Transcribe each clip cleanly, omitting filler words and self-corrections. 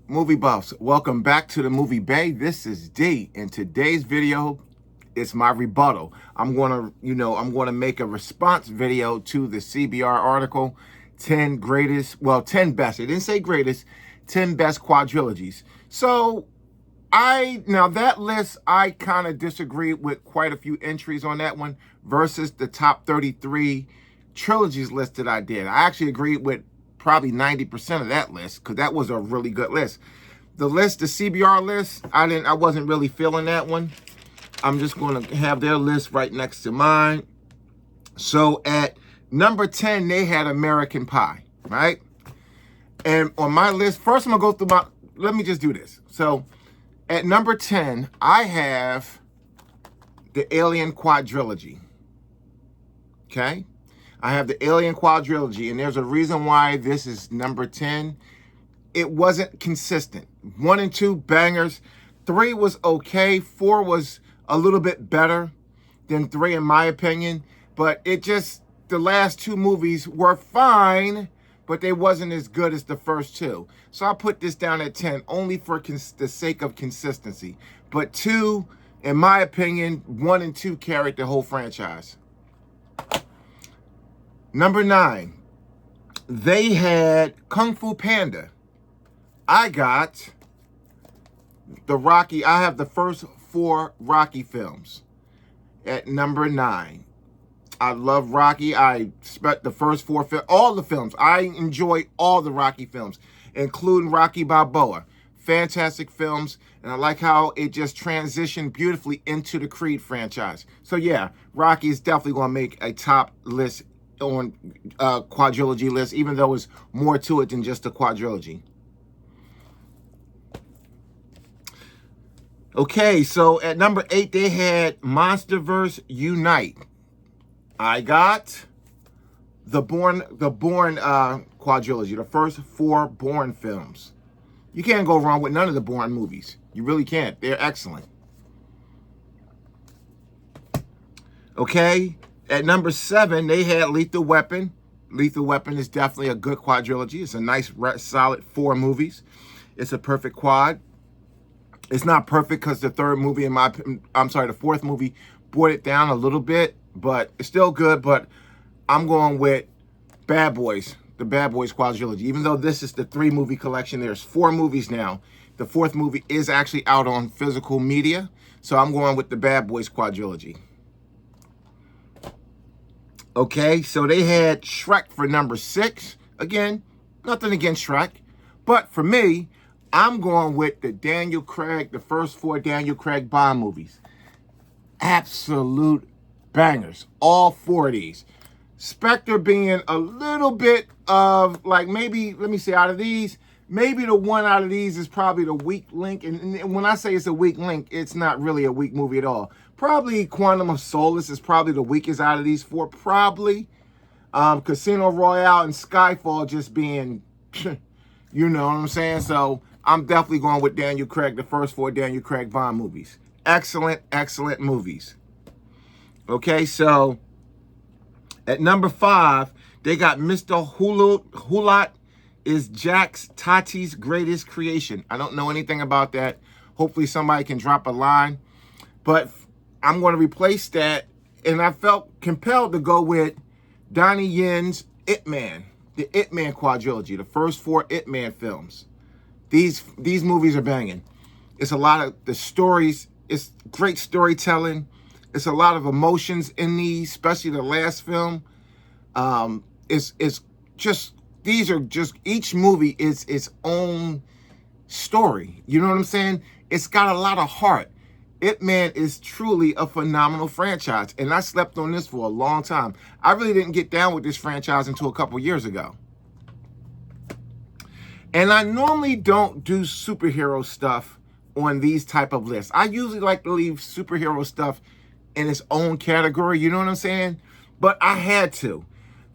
Movie buffs, welcome back to the Movie Bay. This is D. In today's video, it's my rebuttal. I'm gonna make a response video to the CBR article, 10 best. It didn't say greatest, 10 best quadrilogies. So that list, I kind of disagree with quite a few entries on that one versus the top 33 trilogies list that I did. I actually agreed with probably 90% of that list because that was a really good list. The CBR list, I wasn't really feeling that one. I'm just going to have their list right next to mine. So at number 10, they had American Pie, right? And on my list, first I'm going to go through let me just do this. So at number 10, I have the Alien Quadrilogy. Okay? I have the Alien Quadrilogy, and there's a reason why this is number 10. It wasn't consistent. 1 and 2, bangers. 3 was okay. 4 was a little bit better than 3, in my opinion. But the last 2 movies were fine, but they wasn't as good as the first 2. So I put this down at 10, only for the sake of consistency. But 2, in my opinion, 1 and 2 carried the whole franchise. Number 9, they had Kung Fu Panda. I got the Rocky. I have the first 4 Rocky films at number 9. I love Rocky. I spent the first 4 films, all the films. I enjoy all the Rocky films, including Rocky Balboa. Fantastic films, and I like how it just transitioned beautifully into the Creed franchise. So yeah, Rocky is definitely going to make a top list on quadrilogy list, even though it's more to it than just a quadrilogy. Okay, so at number 8, they had Monsterverse Unite. I got the Bourne quadrilogy, the first 4 Bourne films. You can't go wrong with none of the Bourne movies. You really can't. They're excellent. Okay, at number 7, they had Lethal Weapon. Lethal Weapon is definitely a good quadrilogy. It's a nice, solid 4 movies. It's a perfect quad. It's not perfect because the fourth movie brought it down a little bit, but it's still good. But I'm going with Bad Boys, the Bad Boys quadrilogy. Even though this is the 3-movie collection, there's 4 movies now. The 4th movie is actually out on physical media, so I'm going with the Bad Boys quadrilogy. Okay, so they had Shrek for number 6. Again, nothing against Shrek, but for me, I'm going with the first 4 Daniel Craig Bond movies. Absolute bangers, all 4 of these. Spectre being a little bit of, like, maybe, let me say, out of these, maybe the one out of these is probably the weak link. And when I say it's a weak link, it's not really a weak movie at all. Probably Quantum of Solace is probably the weakest out of these 4, probably. Casino Royale and Skyfall just being, you know what I'm saying? So I'm definitely going with Daniel Craig, the first 4 Daniel Craig Bond movies. Excellent, excellent movies. Okay, so at number 5, they got Mr. Hulot is Jack's Tati's greatest creation. I don't know anything about that. Hopefully somebody can drop a line. But I'm going to replace that, and I felt compelled to go with Donnie Yen's Ip Man, the Ip Man quadrilogy, the first 4 Ip Man films. These movies are banging. It's a lot of the stories. It's great storytelling. It's a lot of emotions in these, especially the last film. Each movie is its own story. You know what I'm saying? It's got a lot of heart. Ip Man is truly a phenomenal franchise, and I slept on this for a long time. I really didn't get down with this franchise until a couple years ago. And I normally don't do superhero stuff on these type of lists. I usually like to leave superhero stuff in its own category, you know what I'm saying? But I had to.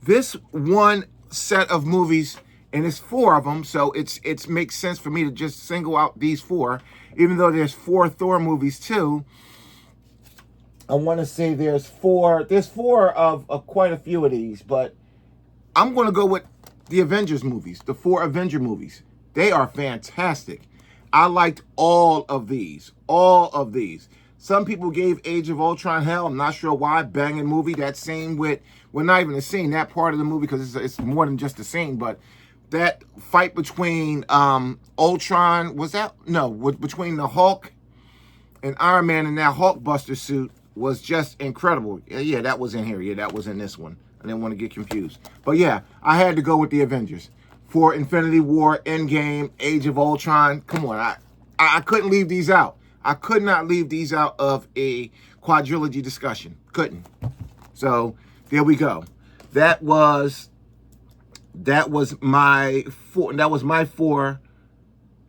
This one set of movies, and it's 4 of them, so it makes sense for me to just single out these 4, even though there's 4 Thor movies too. I want to say there's 4 of quite a few of these, but I'm going to go with the Avengers movies, the 4 Avenger movies. They are fantastic. I liked all of these. All of these. Some people gave Age of Ultron hell. I'm not sure why. Banging movie. That scene with, well, not even a scene, that part of the movie, because it's more than just a scene, but that fight between Ultron, was that? No, between the Hulk and Iron Man in that Hulkbuster suit was just incredible. Yeah, that was in here. Yeah, that was in this one. I didn't want to get confused. But yeah, I had to go with the Avengers. For Infinity War, Endgame, Age of Ultron. Come on, I couldn't leave these out. I could not leave these out of a quadrilogy discussion. Couldn't. So there we go. That was my four. That was my four.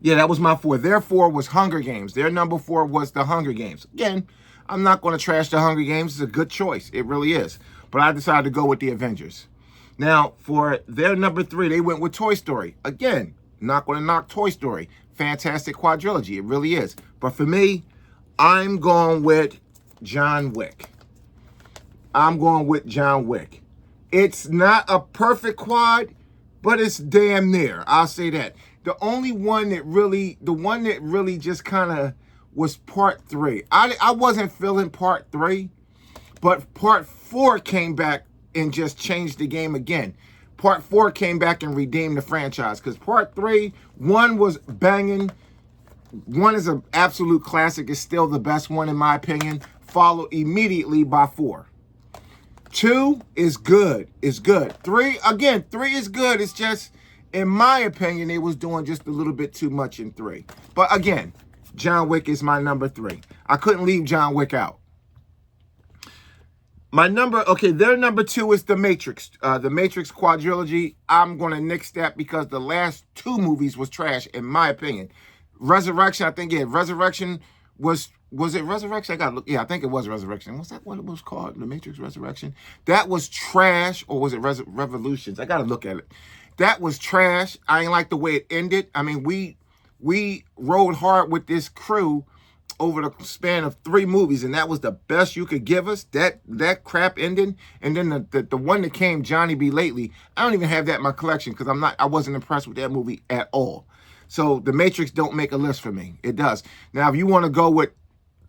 Yeah, that was my four. Their four was Hunger Games. Their number four was the Hunger Games. Again, I'm not going to trash the Hunger Games. It's a good choice. It really is. But I decided to go with the Avengers. Now, for their number three, they went with Toy Story. Again, not going to knock Toy Story. Fantastic quadrilogy. It really is. But for me, I'm going with John Wick. I'm going with John Wick. It's not a perfect quad, but it's damn near. I'll say that. The only one that really, just kind of was part three. I wasn't feeling part three, but part four came back and just changed the game again. Part four came back and redeemed the franchise, because part three, one was banging. One is an absolute classic. It's still the best one in my opinion, followed immediately by four. Two is good. It's good. Three is good. It's just, in my opinion, they was doing just a little bit too much in three. But again, John Wick is my number three. I couldn't leave John Wick out. Their number two is The Matrix. The Matrix quadrilogy. I'm going to nix that because the last two movies was trash, in my opinion. Resurrection, I think, yeah, Resurrection was it Resurrection? I got to look. Yeah, I think it was Resurrection. Was that what it was called? The Matrix Resurrection? That was trash, or was it Revolutions? I got to look at it. That was trash. I ain't like the way it ended. I mean, we rode hard with this crew over the span of 3 movies, and that was the best you could give us. That crap ending, and then the one that came, Johnny B. Lately, I don't even have that in my collection because I wasn't impressed with that movie at all. So The Matrix don't make a list for me. It does. Now, if you want to go with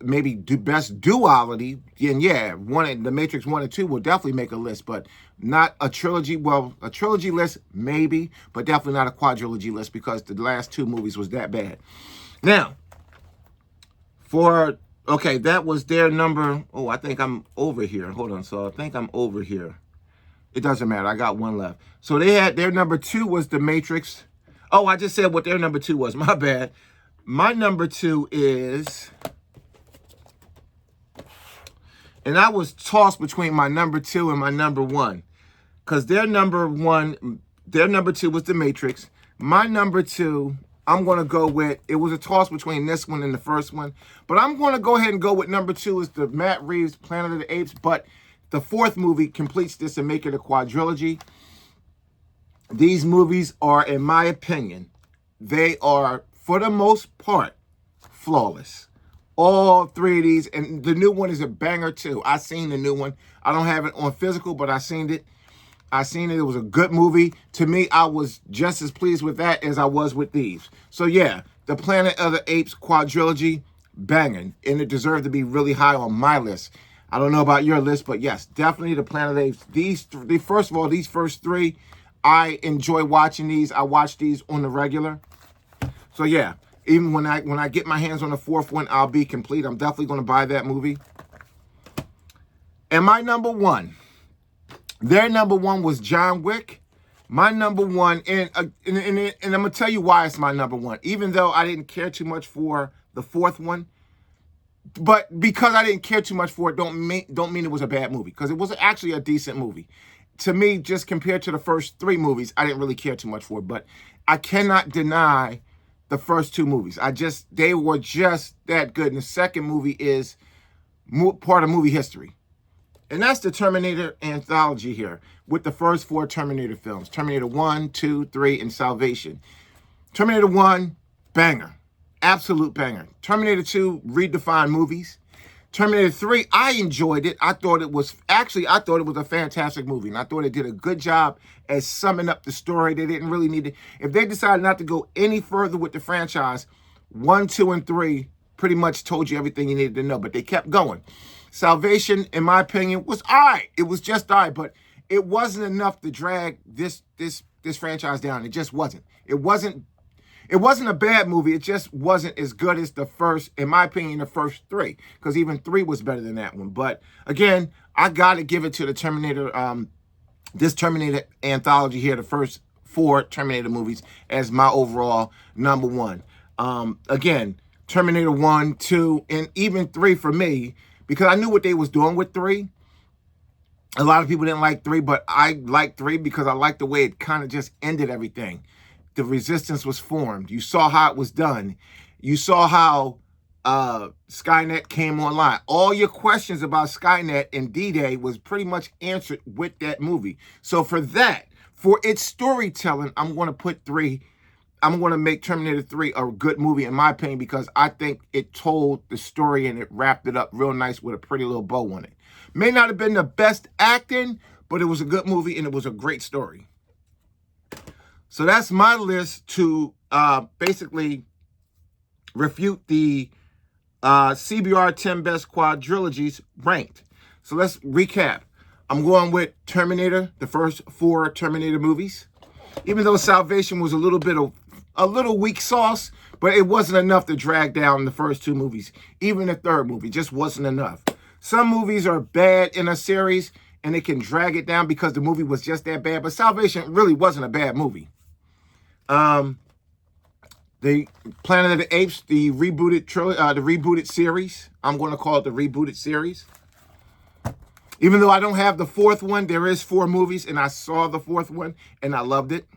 maybe best duality, then yeah, The Matrix 1 and 2 will definitely make a list, but not a trilogy. Well, a trilogy list, maybe, but definitely not a quadrilogy list because the last 2 movies was that bad. Now, that was their number. Oh, I think I'm over here. Hold on. So I think I'm over here. It doesn't matter. I got one left. So they had their number 2 was The Matrix. Oh, I just said what their number 2 was. My bad. My number 2 is, and I was tossed between my number 2 and my number 1, because their number 2 was The Matrix. My number 2, I'm going to go with, it was a toss between this one and the first one, but I'm going to go ahead and go with number 2 is the Matt Reeves Planet of the Apes, but the 4th movie completes this and make it a quadrilogy. These movies are, in my opinion, they are, for the most part, flawless. All 3 of these, and the new one is a banger too. I seen the new one. I don't have it on physical, but I seen it. It was a good movie. To me, I was just as pleased with that as I was with these. So yeah, the Planet of the Apes quadrilogy, banging, and it deserved to be really high on my list. I don't know about your list, but yes, definitely the Planet of the Apes. First of all, these first 3, I enjoy watching these. I watch these on the regular. So yeah, even when I get my hands on the 4th one, I'll be complete. I'm definitely going to buy that movie. And my number 1, their number 1 was John Wick. My number 1, and I'm going to tell you why it's my number 1, even though I didn't care too much for the 4th one. But because I didn't care too much for it, don't mean it was a bad movie, because it was actually a decent movie. To me, just compared to the first 3 movies, I didn't really care too much for it. But I cannot deny the first 2 movies. They were just that good. And the second movie is part of movie history. And that's the Terminator anthology here, with the first 4 Terminator films. Terminator 1, 2, 3, and Salvation. Terminator 1, banger. Absolute banger. Terminator 2, redefined movies. Terminator 3, I enjoyed it. I thought it was a fantastic movie. And I thought it did a good job at summing up the story. They didn't really need to. If they decided not to go any further with the franchise, 1, 2, and 3 pretty much told you everything you needed to know. But they kept going. Salvation, in my opinion, was all right. It was just all right. But it wasn't enough to drag this franchise down. It just wasn't. It wasn't a bad movie. It just wasn't as good as the first, in my opinion, the first 3. Because even 3 was better than that one. But again, I got to give it to the Terminator, this Terminator anthology here, the first 4 Terminator movies, as my overall number 1. Again, Terminator 1, 2, and even 3 for me, because I knew what they was doing with 3. A lot of people didn't like 3, but I liked 3 because I liked the way it kind of just ended everything. The resistance was formed. You saw how it was done. You saw how Skynet came online. All your questions about Skynet and D-Day was pretty much answered with that movie. So for that, for its storytelling, I'm going to put 3. I'm going to make Terminator 3 a good movie, in my opinion, because I think it told the story and it wrapped it up real nice with a pretty little bow on it. May not have been the best acting, but it was a good movie and it was a great story. So that's my list to basically refute the CBR 10 Best Quadrilogies ranked. So let's recap. I'm going with Terminator, the first 4 Terminator movies. Even though Salvation was a little weak sauce, but it wasn't enough to drag down the first 2 movies. Even the 3rd movie just wasn't enough. Some movies are bad in a series, and it can drag it down because the movie was just that bad. But Salvation really wasn't a bad movie. The Planet of the Apes, the rebooted series. I'm going to call it the rebooted series. Even though I don't have the 4th one, there is 4 movies, and I saw the 4th one, and I loved it.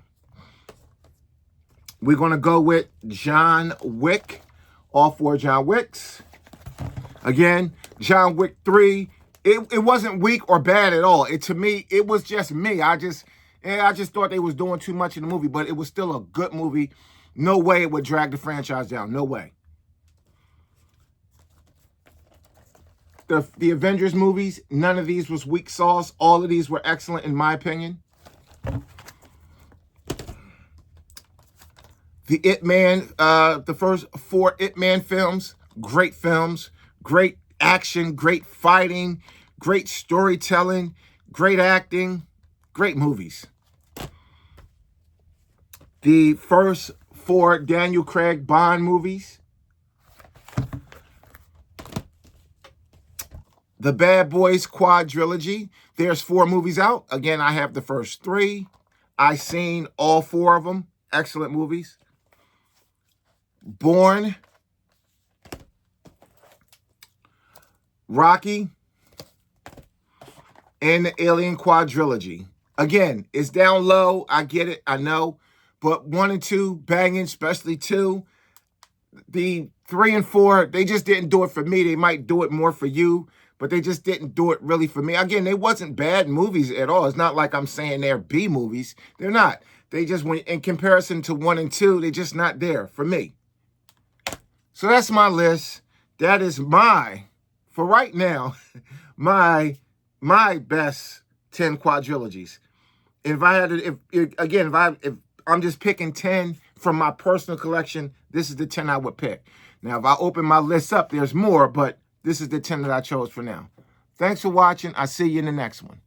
We're going to go with John Wick, all 4 John Wicks. Again, John Wick 3, it wasn't weak or bad at all. To me, it was just me. I just thought they was doing too much in the movie, but it was still a good movie. No way it would drag the franchise down. No way. The Avengers movies, none of these was weak sauce. All of these were excellent, in my opinion. The It Man, the first 4 It Man films, great films, great action, great fighting, great storytelling, great acting, great movies. The first 4 Daniel Craig Bond movies. The Bad Boys Quadrilogy. There's 4 movies out. Again, I have the first 3. I've seen all 4 of them. Excellent movies. Bourne. Rocky. And the Alien Quadrilogy. Again, it's down low. I get it. I know. But 1 and 2, banging, especially 2. The 3 and 4, they just didn't do it for me. They might do it more for you, but they just didn't do it really for me. Again, they wasn't bad movies at all. It's not like I'm saying they're B movies. They're not. They just, when in comparison to 1 and 2, they're just not there for me. So that's my list. That is for right now, my best 10 quadrilogies. If I had to, if I'm just picking 10 from my personal collection, this is the 10 I would pick. Now, if I open my list up, there's more, but this is the 10 that I chose for now. Thanks for watching. I'll see you in the next one.